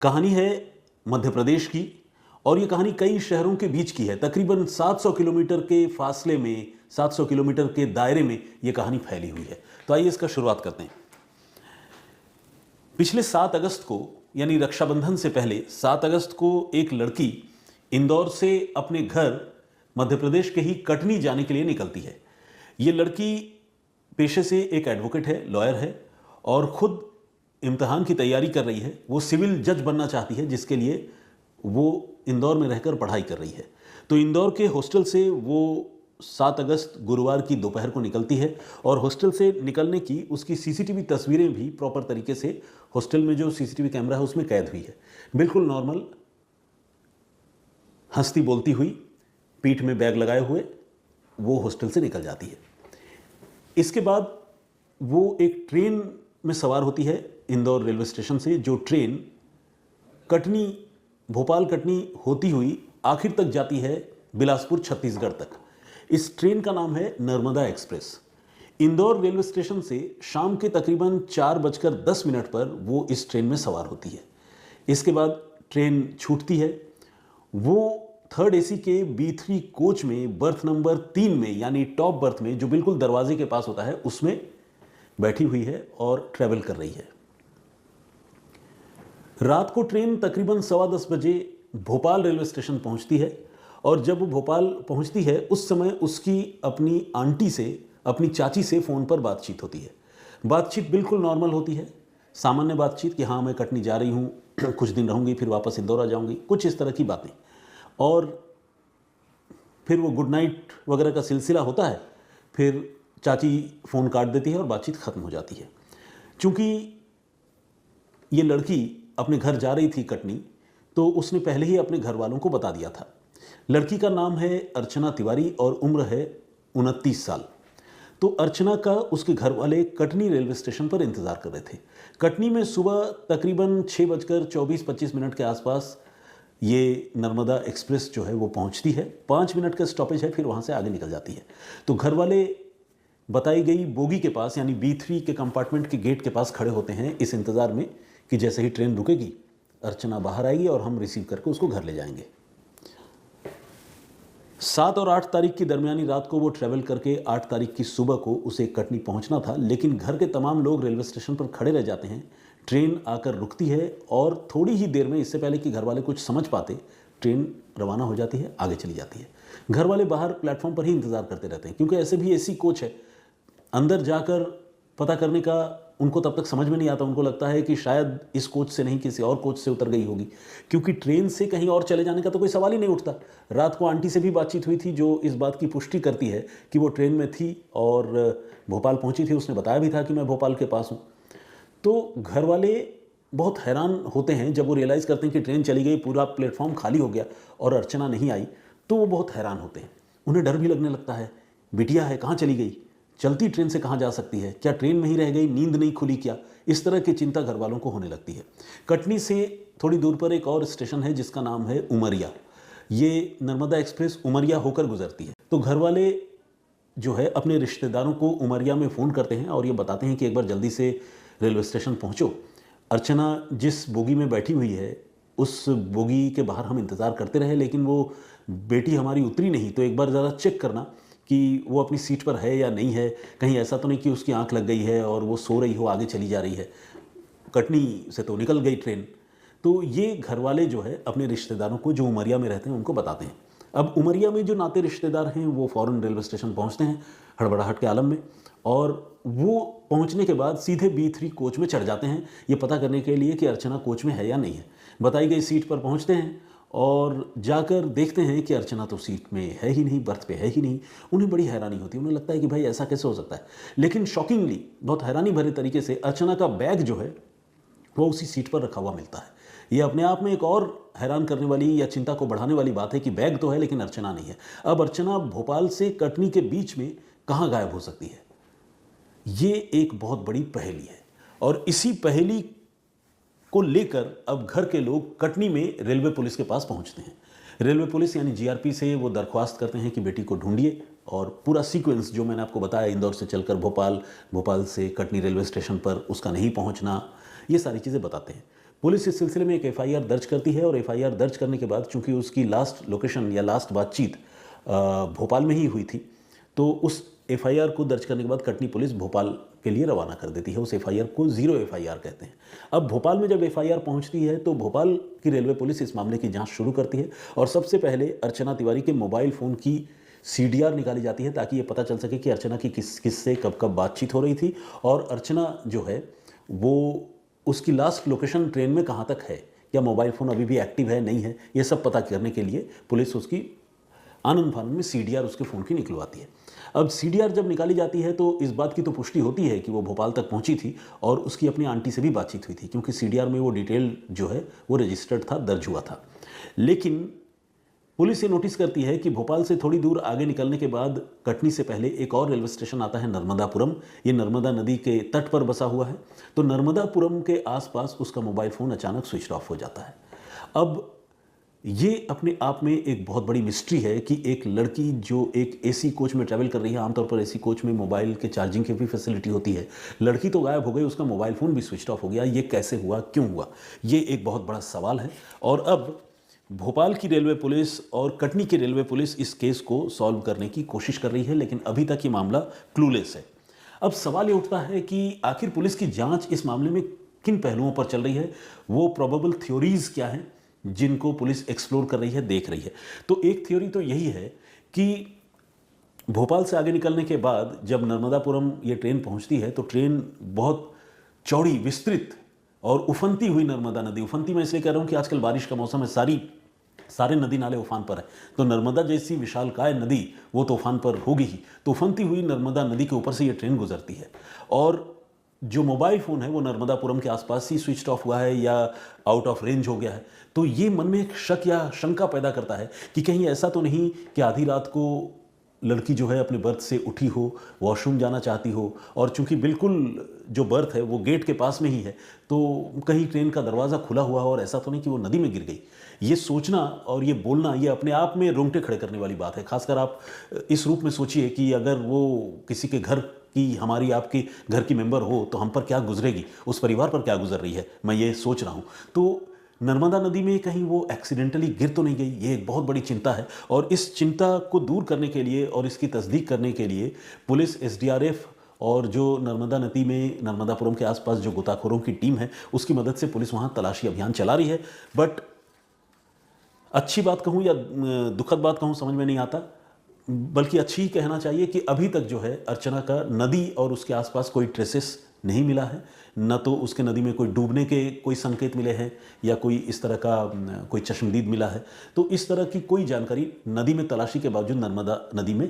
कहानी है मध्य प्रदेश की और ये कहानी कई शहरों के बीच की है। तकरीबन 700 किलोमीटर के फासले में, 700 किलोमीटर के दायरे में ये कहानी फैली हुई है। तो आइए इसका शुरुआत करते हैं। पिछले 7 अगस्त को, यानी रक्षाबंधन से पहले 7 अगस्त को एक लड़की इंदौर से अपने घर मध्य प्रदेश के ही कटनी जाने के लिए निकलती है। ये लड़की पेशे से एक एडवोकेट है, लॉयर है और खुद इम्तिहान की तैयारी कर रही है। वो सिविल जज बनना चाहती है, जिसके लिए वो इंदौर में रहकर पढ़ाई कर रही है। तो इंदौर के हॉस्टल से वो 7 अगस्त गुरुवार की दोपहर को निकलती है और हॉस्टल से निकलने की उसकी सीसीटीवी तस्वीरें भी प्रॉपर तरीके से हॉस्टल में जो सीसीटीवी कैमरा है उसमें कैद हुई है। बिल्कुल नॉर्मल, हंसती बोलती हुई, पीठ में बैग लगाए हुए वो हॉस्टल से निकल जाती है। इसके बाद वो एक ट्रेन में सवार होती है इंदौर रेलवे स्टेशन से, जो ट्रेन कटनी, भोपाल कटनी होती हुई आखिर तक जाती है बिलासपुर छत्तीसगढ़ तक। इस ट्रेन का नाम है Narmada express. Indore railway station से शाम के तकरीबन 4:10 पर वो इस ट्रेन में सवार होती है। इसके बाद ट्रेन छूटती है। वो 3rd AC के B3 कोच में बर्थ नंबर 3 में, यानी टॉप बर्थ में, जो बिल्कुल दरवाजे के पास होता है, उसमें बैठी हुई है और ट्रैवल कर रही है। रात को ट्रेन तकरीबन 10:15 बजे भोपाल रेलवे स्टेशन पहुंचती है और जब वो भोपाल पहुंचती है उस समय उसकी अपनी आंटी से, अपनी चाची से फ़ोन पर बातचीत होती है। बातचीत बिल्कुल नॉर्मल होती है, सामान्य बातचीत कि हाँ मैं कटनी जा रही हूँ, कुछ दिन रहूँगी, फिर वापस इंदौर आ जाऊँगी, कुछ इस तरह की बातें। और फिर वो गुड नाइट वगैरह का सिलसिला होता है। फिर चाची फ़ोन काट देती है और बातचीत ख़त्म हो जाती है। चूँकि ये लड़की अपने घर जा रही थी कटनी, तो उसने पहले ही अपने घर वालों को बता दिया था। लड़की का नाम है अर्चना तिवारी और उम्र है 29 साल। तो अर्चना का उसके घर वाले कटनी रेलवे स्टेशन पर इंतज़ार कर रहे थे। कटनी में सुबह तकरीबन 6:24-25 के आसपास ये नर्मदा एक्सप्रेस जो है वो पहुंचती है। 5 मिनट का स्टॉपेज है, फिर वहाँ से आगे निकल जाती है। तो घर वाले बताई गई बोगी के पास, यानी B3 के कंपार्टमेंट के गेट के पास खड़े होते हैं इस इंतज़ार में कि जैसे ही ट्रेन रुकेगी अर्चना बाहर आएगी और हम रिसीव करके उसको घर ले जाएंगे। 7 और 8 तारीख की दरमियानी रात को वो ट्रैवल करके 8 तारीख की सुबह को उसे कटनी पहुंचना था, लेकिन घर के तमाम लोग रेलवे स्टेशन पर खड़े रह जाते हैं। ट्रेन आकर रुकती है और थोड़ी ही देर में, इससे पहले कि घर वाले कुछ समझ पाते, ट्रेन रवाना हो जाती है, आगे चली जाती है। घर वाले बाहर प्लेटफॉर्म पर ही इंतज़ार करते रहते हैं, क्योंकि ऐसे भी AC कोच है। अंदर जाकर पता करने का उनको तब तक समझ में नहीं आता। उनको लगता है कि शायद इस कोच से नहीं, किसी और कोच से उतर गई होगी, क्योंकि ट्रेन से कहीं और चले जाने का तो कोई सवाल ही नहीं उठता। रात को आंटी से भी बातचीत हुई थी, जो इस बात की पुष्टि करती है कि वो ट्रेन में थी और भोपाल पहुंची थी। उसने बताया भी था कि मैं भोपाल के पास हूँ। तो घर वाले बहुत हैरान होते हैं जब वो रियलाइज़ करते हैं कि ट्रेन चली गई, पूरा प्लेटफॉर्म खाली हो गया और अर्चना नहीं आई। तो वो बहुत हैरान होते हैं। उन्हें डर भी लगने लगता है, बिटिया है, कहाँ चली गई, चलती ट्रेन से कहाँ जा सकती है, क्या ट्रेन में ही रह गई, नींद नहीं खुली क्या, इस तरह की चिंता घर वालों को होने लगती है। कटनी से थोड़ी दूर पर एक और स्टेशन है जिसका नाम है उमरिया। ये नर्मदा एक्सप्रेस उमरिया होकर गुजरती है। तो घर वाले जो है अपने रिश्तेदारों को उमरिया में फ़ोन करते हैं और ये बताते हैं कि एक बार जल्दी से रेलवे स्टेशन पहुँचो। अर्चना जिस बोगी में बैठी हुई है उस बोगी के बाहर हम इंतज़ार करते रहे, लेकिन वो बेटी हमारी उतरी नहीं, तो एक बार ज़रा चेक करना कि वो अपनी सीट पर है या नहीं है। कहीं ऐसा तो नहीं कि उसकी आंख लग गई है और वो सो रही हो, आगे चली जा रही है। कटनी से तो निकल गई ट्रेन। तो ये घर वाले जो है अपने रिश्तेदारों को, जो उमरिया में रहते हैं, उनको बताते हैं। अब उमरिया में जो नाते रिश्तेदार हैं वो फ़ौरन रेलवे स्टेशन पहुंचते हैं हड़बड़ाहट के आलम में, और वो पहुंचने के बाद सीधे B3 कोच में चढ़ जाते हैं, ये पता करने के लिए कि अर्चना कोच में है या नहीं है। बताई गई सीट पर पहुंचते हैं और जाकर देखते हैं कि अर्चना तो सीट में है ही नहीं, बर्थ पे है ही नहीं। उन्हें बड़ी हैरानी होती है। उन्हें लगता है कि भाई ऐसा कैसे हो सकता है। लेकिन शॉकिंगली, बहुत हैरानी भरे तरीके से, अर्चना का बैग जो है वो उसी सीट पर रखा हुआ मिलता है। ये अपने आप में एक और हैरान करने वाली या चिंता को बढ़ाने वाली बात है कि बैग तो है लेकिन अर्चना नहीं है। अब अर्चना भोपाल से कटनी के बीच में कहाँ गायब हो सकती है, ये एक बहुत बड़ी पहेली है। और इसी पहेली को लेकर अब घर के लोग कटनी में रेलवे पुलिस के पास पहुंचते हैं। रेलवे पुलिस यानी GRP से वो दरख्वास्त करते हैं कि बेटी को ढूंढिए, और पूरा सीक्वेंस जो मैंने आपको बताया, इंदौर से चलकर भोपाल, भोपाल से कटनी रेलवे स्टेशन पर उसका नहीं पहुंचना, ये सारी चीज़ें बताते हैं। पुलिस इस सिलसिले में एक एफआईआर दर्ज करती है और एफआईआर दर्ज करने के बाद चूंकि उसकी लास्ट लोकेशन या लास्ट बातचीत भोपाल में ही हुई थी, तो उस एफआईआर को दर्ज करने के बाद कटनी पुलिस भोपाल के लिए रवाना कर देती है। उस एफआईआर को 0 एफआईआर कहते हैं। अब भोपाल में जब एफआईआर पहुंचती है तो भोपाल की रेलवे पुलिस इस मामले की जांच शुरू करती है और सबसे पहले अर्चना तिवारी के मोबाइल फ़ोन की सीडीआर निकाली जाती है ताकि ये पता चल सके कि अर्चना की किससे कब कब बातचीत हो रही थी और अर्चना जो है वो उसकी लास्ट लोकेशन ट्रेन में कहाँ तक है, या मोबाइल फ़ोन अभी भी एक्टिव है नहीं है, ये सब पता करने के लिए पुलिस उसकी आनंद फानंद में सीडीआर उसके फ़ोन की निकलवाती है। अब सीडीआर जब निकाली जाती है तो इस बात की तो पुष्टि होती है कि वो भोपाल तक पहुंची थी और उसकी अपनी आंटी से भी बातचीत हुई थी, क्योंकि सीडीआर में वो डिटेल जो है वो रजिस्टर्ड था, दर्ज हुआ था। लेकिन पुलिस ये नोटिस करती है कि भोपाल से थोड़ी दूर आगे निकलने के बाद कटनी से पहले एक और रेलवे स्टेशन आता है, नर्मदापुरम। ये नर्मदा नदी के तट पर बसा हुआ है। तो नर्मदापुरम के आसपास उसका मोबाइल फ़ोन अचानक स्विच ऑफ हो जाता है। अब ये अपने आप में एक बहुत बड़ी मिस्ट्री है कि एक लड़की जो एक एसी कोच में ट्रैवल कर रही है, आमतौर पर एसी कोच में मोबाइल के चार्जिंग की भी फैसिलिटी होती है, लड़की तो गायब हो गई, उसका मोबाइल फ़ोन भी स्विच ऑफ हो गया। ये कैसे हुआ, क्यों हुआ, ये एक बहुत बड़ा सवाल है। और अब भोपाल की रेलवे पुलिस और कटनी की रेलवे पुलिस इस केस को सॉल्व करने की कोशिश कर रही है, लेकिन अभी तक ये मामला क्लूलेस है। अब सवाल ये उठता है कि आखिर पुलिस की जांच इस मामले में किन पहलुओं पर चल रही है, वो प्रोबेबल थ्योरीज क्या हैं जिनको पुलिस एक्सप्लोर कर रही है, देख रही है। तो एक थ्योरी तो यही है कि भोपाल से आगे निकलने के बाद जब नर्मदापुरम ये ट्रेन पहुंचती है तो ट्रेन बहुत चौड़ी, विस्तृत और उफनती हुई नर्मदा नदी, उफनती मैं इसलिए कह रहा हूं कि आजकल बारिश का मौसम है, सारे नदी नाले उफान पर है, तो नर्मदा जैसी विशालकाय नदी वो तो उफान पर होगी ही। तो उफनती हुई नर्मदा नदी के ऊपर से ये ट्रेन गुजरती है और जो मोबाइल फ़ोन है वो नर्मदापुरम के आसपास ही स्विच ऑफ हुआ है या आउट ऑफ रेंज हो गया है। तो ये मन में एक शक या शंका पैदा करता है कि कहीं ऐसा तो नहीं कि आधी रात को लड़की जो है अपने बर्थ से उठी हो, वॉशरूम जाना चाहती हो और चूंकि बिल्कुल जो बर्थ है वो गेट के पास में ही है, तो कहीं ट्रेन का दरवाज़ा खुला हुआ और ऐसा तो नहीं कि वो नदी में गिर गई। ये सोचना और ये बोलना, ये अपने आप में रोंगटे खड़े करने वाली बात है। खासकर आप इस रूप में सोचिए कि अगर वो किसी के घर की, हमारी आपके घर की मेंबर हो तो हम पर क्या गुजरेगी, उस परिवार पर क्या गुजर रही है, मैं ये सोच रहा हूँ। तो नर्मदा नदी में कहीं वो एक्सीडेंटली गिर तो नहीं गई, ये एक बहुत बड़ी चिंता है। और इस चिंता को दूर करने के लिए और इसकी तस्दीक करने के लिए पुलिस, एसडीआरएफ और जो नर्मदा नदी में नर्मदापुरम के आसपास जो गोताखोरों की टीम है उसकी मदद से पुलिस वहाँ तलाशी अभियान चला रही है। बट अच्छी बात कहूँ या दुखद बात कहूँ समझ में नहीं आता, बल्कि अच्छी ही कहना चाहिए कि अभी तक जो है अर्चना का नदी और उसके आसपास कोई ट्रेसेस नहीं मिला है, न तो उसके नदी में कोई डूबने के कोई संकेत मिले हैं या कोई इस तरह का कोई चश्मदीद मिला है। तो इस तरह की कोई जानकारी नदी में तलाशी के बावजूद नर्मदा नदी में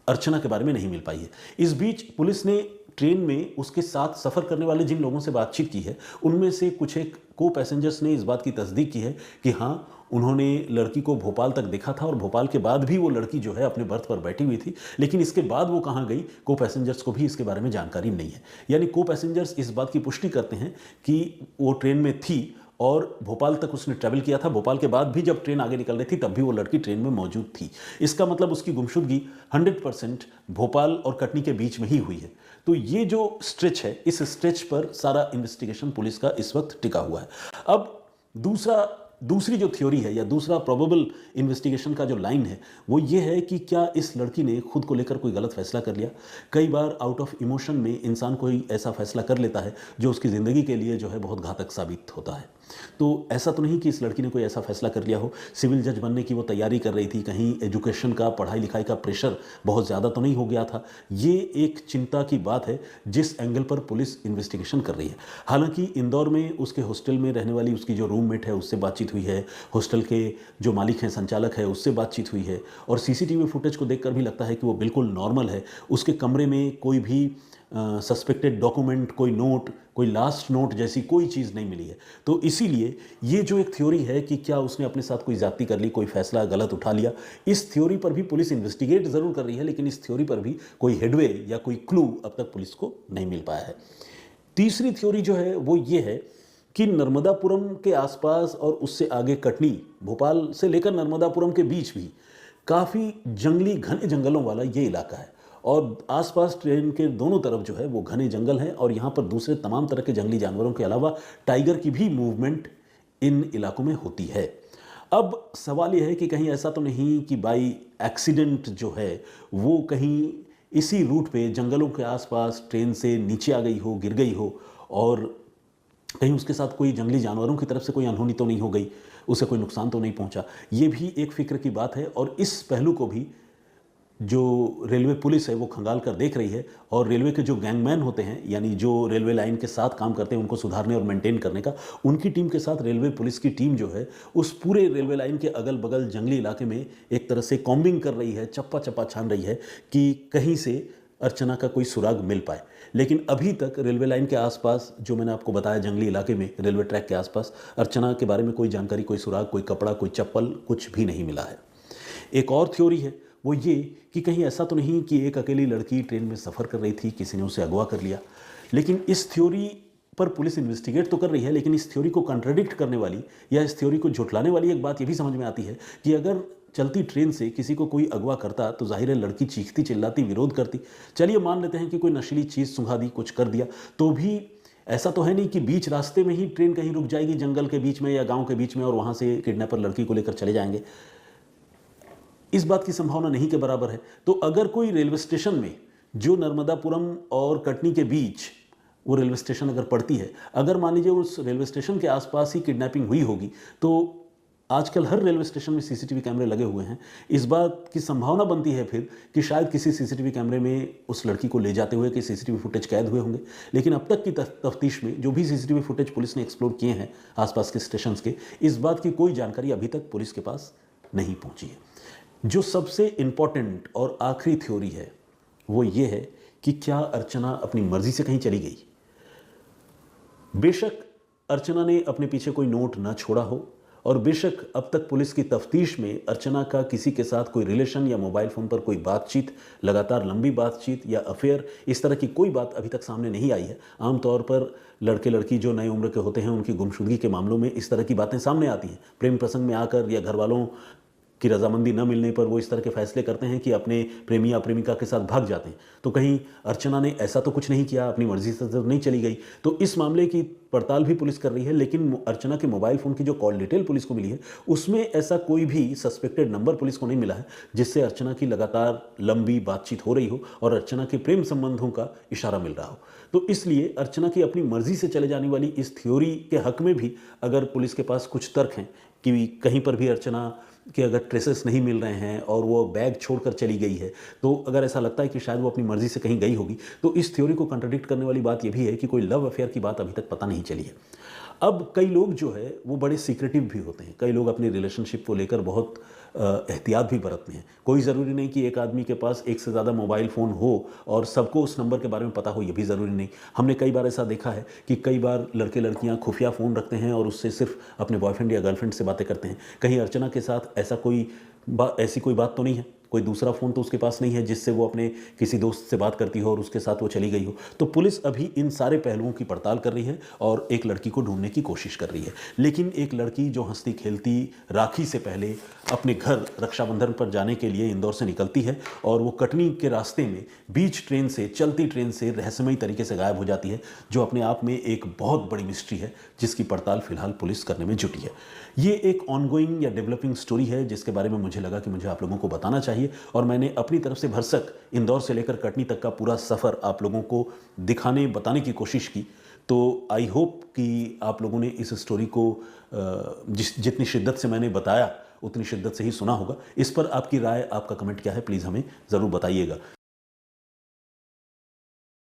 अर्चना के बारे में नहीं मिल पाई है। इस बीच पुलिस ने ट्रेन में उसके साथ सफ़र करने वाले जिन लोगों से बातचीत की है उनमें से कुछ एक को पैसेंजर्स ने इस बात की तस्दीक की है कि हाँ, उन्होंने लड़की को भोपाल तक देखा था और भोपाल के बाद भी वो लड़की जो है अपने बर्थ पर बैठी हुई थी, लेकिन इसके बाद वो कहाँ गई, को पैसेंजर्स को भी इसके बारे में जानकारी नहीं है। यानी को पैसेंजर्स इस बात की पुष्टि करते हैं कि वो ट्रेन में थी और भोपाल तक उसने ट्रैवल किया था, भोपाल के बाद भी जब ट्रेन आगे निकल रही थी तब भी वो लड़की ट्रेन में मौजूद थी। इसका मतलब उसकी गुमशुदगी 100% भोपाल और कटनी के बीच में ही हुई है। तो ये जो स्ट्रेच है, इस स्ट्रेच पर सारा इन्वेस्टिगेशन पुलिस का इस वक्त टिका हुआ है। अब दूसरी जो थ्योरी है या दूसरा प्रोबेबल इन्वेस्टिगेशन का जो लाइन है वो ये है कि क्या इस लड़की ने खुद को लेकर कोई गलत फैसला कर लिया। कई बार आउट ऑफ इमोशन में इंसान कोई ऐसा फैसला कर लेता है जो उसकी ज़िंदगी के लिए जो है बहुत घातक साबित होता है। तो ऐसा तो नहीं कि इस लड़की ने कोई ऐसा फैसला कर लिया हो, सिविल जज बनने की वो तैयारी कर रही थी, कहीं एजुकेशन का, पढ़ाई लिखाई का प्रेशर बहुत ज़्यादा तो नहीं हो गया था। ये एक चिंता की बात है जिस एंगल पर पुलिस इन्वेस्टिगेशन कर रही है। हालांकि इंदौर में उसके हॉस्टल में रहने वाली उसकी जो रूममेट है उससे बातचीत हुई है, हॉस्टल के जो मालिक हैं, संचालक है, उससे बातचीत हुई है और सीसीटीवी फुटेज को देखकर भी लगता है कि वो बिल्कुल नॉर्मल है। उसके कमरे में कोई भी सस्पेक्टेड डॉक्यूमेंट, कोई नोट, कोई लास्ट नोट जैसी कोई चीज़ नहीं मिली है। तो इसीलिए ये जो एक थ्योरी है कि क्या उसने अपने साथ कोई ज़्यादती कर ली, कोई फैसला गलत उठा लिया, इस थ्योरी पर भी पुलिस इन्वेस्टिगेट ज़रूर कर रही है, लेकिन इस थ्योरी पर भी कोई हेडवे या कोई क्लू अब तक पुलिस को नहीं मिल पाया है। तीसरी थ्योरी जो है वो ये है कि नर्मदापुरम के आसपास और उससे आगे कटनी, भोपाल से लेकर नर्मदापुरम के बीच भी काफ़ी जंगली, घने जंगलों वाला ये इलाका है और आसपास ट्रेन के दोनों तरफ जो है वो घने जंगल हैं और यहाँ पर दूसरे तमाम तरह के जंगली जानवरों के अलावा टाइगर की भी मूवमेंट इन इलाकों में होती है। अब सवाल यह है कि कहीं ऐसा तो नहीं कि बाई एक्सीडेंट जो है वो कहीं इसी रूट पे जंगलों के आसपास ट्रेन से नीचे आ गई हो, गिर गई हो, और कहीं उसके साथ कोई जंगली जानवरों की तरफ से कोई अनहोनी तो नहीं हो गई, उसे कोई नुकसान तो नहीं पहुंचा। ये भी एक फिक्र की बात है और इस पहलू को भी जो रेलवे पुलिस है वो खंगाल कर देख रही है और रेलवे के जो गैंगमैन होते हैं, यानी जो रेलवे लाइन के साथ काम करते हैं उनको सुधारने और मेंटेन करने का, उनकी टीम के साथ रेलवे पुलिस की टीम जो है उस पूरे रेलवे लाइन के अगल बगल जंगली इलाके में एक तरह से कॉम्बिंग कर रही है, चप्पा चप्पा छान रही है कि कहीं से अर्चना का कोई सुराग मिल पाए। लेकिन अभी तक रेलवे लाइन के आसपास, जो मैंने आपको बताया जंगली इलाके में रेलवे ट्रैक के आसपास, अर्चना के बारे में कोई जानकारी, कोई सुराग, कोई कपड़ा, कोई चप्पल, कुछ भी नहीं मिला है। एक और थ्योरी है वो ये कि कहीं ऐसा तो नहीं कि एक अकेली लड़की ट्रेन में सफ़र कर रही थी, किसी ने उसे अगवा कर लिया। लेकिन इस थ्योरी पर पुलिस इन्वेस्टिगेट तो कर रही है, लेकिन इस थ्योरी को कॉन्ट्रडिक्ट करने वाली या इस थ्योरी को झुठलाने वाली एक बात ये भी समझ में आती है कि अगर चलती ट्रेन से किसी को कोई अगवा करता तो जाहिर है लड़की चीखती चिल्लाती, विरोध करती। चलिए मान लेते हैं कि कोई नशीली चीज़ सुंघा दी, कुछ कर दिया, तो भी ऐसा तो है नहीं कि बीच रास्ते में ही ट्रेन कहीं रुक जाएगी जंगल के बीच में या गांव के बीच में और वहां से किडनैपर लड़की को लेकर चले जाएंगे। इस बात की संभावना नहीं के बराबर है। तो अगर कोई रेलवे स्टेशन में, जो नर्मदापुरम और कटनी के बीच वो रेलवे स्टेशन अगर पड़ती है, अगर मान लीजिए उस रेलवे स्टेशन के आसपास ही किडनैपिंग हुई होगी, तो आजकल हर रेलवे स्टेशन में सीसीटीवी कैमरे लगे हुए हैं। इस बात की संभावना बनती है फिर कि शायद किसी सीसीटीवी कैमरे में उस लड़की को ले जाते हुए कि सीसीटीवी फुटेज कैद हुए होंगे। लेकिन अब तक की तफ्तीश में जो भी सीसीटीवी फुटेज पुलिस ने एक्सप्लोर किए हैं आसपास के स्टेशन के, इस बात की कोई जानकारी अभी तक पुलिस के पास नहीं पहुंची है। जो सबसे इम्पॉर्टेंट और आखिरी थ्योरी है वो ये है कि क्या अर्चना अपनी मर्जी से कहीं चली गई। बेशक अर्चना ने अपने पीछे कोई नोट ना छोड़ा हो और बेशक अब तक पुलिस की तफ्तीश में अर्चना का किसी के साथ कोई रिलेशन या मोबाइल फ़ोन पर कोई बातचीत, लगातार लंबी बातचीत या अफेयर, इस तरह की कोई बात अभी तक सामने नहीं आई है। आमतौर पर लड़के लड़की जो नई उम्र के होते हैं उनकी गुमशुदगी के मामलों में इस तरह की बातें सामने आती हैं। प्रेम प्रसंग में आकर या घर वालों की रजामंदी न मिलने पर वो इस तरह के फैसले करते हैं कि अपने प्रेमी या प्रेमिका के साथ भाग जाते हैं। तो कहीं अर्चना ने ऐसा तो कुछ नहीं किया, अपनी मर्जी से तो नहीं चली गई। तो इस मामले की पड़ताल भी पुलिस कर रही है, लेकिन अर्चना के मोबाइल फ़ोन की जो कॉल डिटेल पुलिस को मिली है उसमें ऐसा कोई भी सस्पेक्टेड नंबर पुलिस को नहीं मिला है जिससे अर्चना की लगातार लंबी बातचीत हो रही हो और अर्चना के प्रेम संबंधों का इशारा मिल रहा हो। तो इसलिए अर्चना की अपनी मर्जी से चले जाने वाली इस थ्योरी के हक में भी अगर पुलिस के पास कुछ तर्क हैं कि कहीं पर भी अर्चना कि अगर ट्रेसेस नहीं मिल रहे हैं और वो बैग छोड़कर चली गई है, तो अगर ऐसा लगता है कि शायद वो अपनी मर्जी से कहीं गई होगी, तो इस थ्योरी को कंट्राडिक्ट करने वाली बात ये भी है कि कोई लव अफेयर की बात अभी तक पता नहीं चली है। अब कई लोग जो है वो बड़े सीक्रेटिव भी होते हैं, कई लोग अपनी रिलेशनशिप को लेकर बहुत एहतियात भी बरतते हैं। कोई ज़रूरी नहीं कि एक आदमी के पास एक से ज़्यादा मोबाइल फ़ोन हो और सबको उस नंबर के बारे में पता हो, ये भी ज़रूरी नहीं। हमने कई बार ऐसा देखा है कि कई बार लड़के लड़कियां खुफिया फ़ोन रखते हैं और उससे सिर्फ अपने बॉयफ्रेंड या गर्लफ्रेंड से बातें करते हैं। कहीं अर्चना के साथ ऐसा ऐसी कोई बात तो नहीं है, कोई दूसरा फ़ोन तो उसके पास नहीं है जिससे वो अपने किसी दोस्त से बात करती हो और उसके साथ वो चली गई हो। तो पुलिस अभी इन सारे पहलुओं की पड़ताल कर रही है और एक लड़की को ढूंढने की कोशिश कर रही है। लेकिन एक लड़की जो हंसती खेलती राखी से पहले अपने घर रक्षाबंधन पर जाने के लिए इंदौर से निकलती है और वो कटनी के रास्ते में बीच ट्रेन से, चलती ट्रेन से रहस्यमयी तरीके से गायब हो जाती है, जो अपने आप में एक बहुत बड़ी मिस्ट्री है जिसकी पड़ताल फिलहाल पुलिस करने में जुटी है। ये एक ऑनगोइंग या डेवलपिंग स्टोरी है जिसके बारे में मुझे लगा कि मुझे आप लोगों को बताना चाहिए और मैंने अपनी तरफ से भरसक इंदौर से लेकर कटनी तक का पूरा सफ़र आप लोगों को दिखाने बताने की कोशिश की। तो आई होप कि आप लोगों ने इस स्टोरी को जितनी शिद्दत से मैंने बताया उतनी शिद्दत से ही सुना होगा। इस पर आपकी राय, आपका कमेंट क्या है, प्लीज़ हमें ज़रूर बताइएगा।